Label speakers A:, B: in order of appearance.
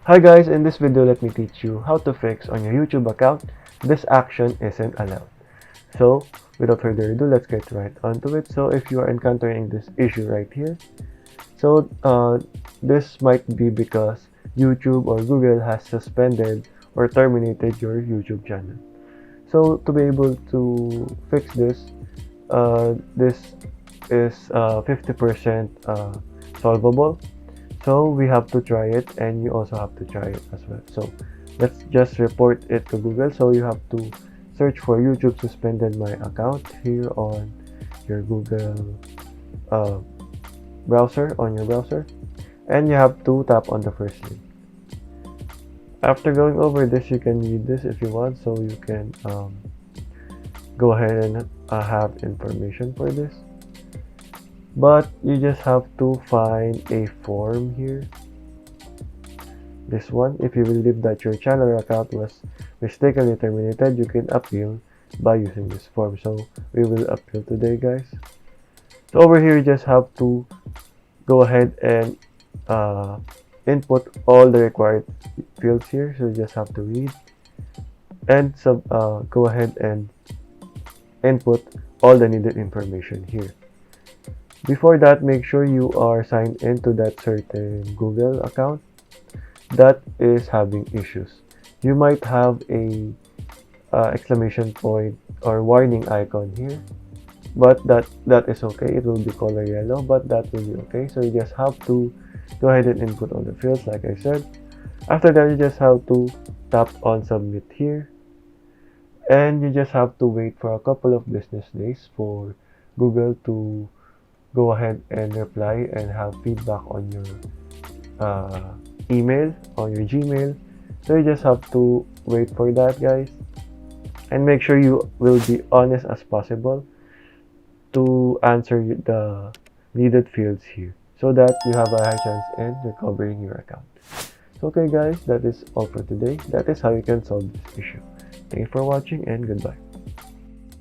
A: Hi guys, in this video let me teach you how to fix on your YouTube account this action isn't allowed. So without further ado, let's get right onto it. So if you are encountering this issue right here, so this might be because YouTube or Google has suspended or terminated your YouTube channel. So to be able to fix this is 50% solvable. So we have to try it, and you also have to try it as well. So let's just report it to Google. So you have to search for YouTube suspended my account here on your Google uh, browser, on your browser, and you have to tap on the first link. After going over this, you can read this if you want, so you can go ahead and have information for this. But you just have to find a form here. This one, if you believe that your channel or account was mistakenly terminated, you can appeal by using this form. So we will appeal today, guys. So over here, you just have to go ahead and input all the required fields here. So you just have to read and go ahead and input all the needed information here. Before that, make sure you are signed into that certain Google account that is having issues. You might have a exclamation point or warning icon here, but that is okay. It will be color yellow, but that will be okay. So you just have to go ahead and input all the fields like I said. After that, you just have to tap on submit here, and you just have to wait for a couple of business days for Google to go ahead and reply and have feedback on your email, on your Gmail. So you just have to wait for that, guys, and make sure you will be honest as possible to answer the needed fields here so that you have a high chance in recovering your account. So okay guys, that is all for today. That is how you can solve this issue. Thank you for watching and goodbye.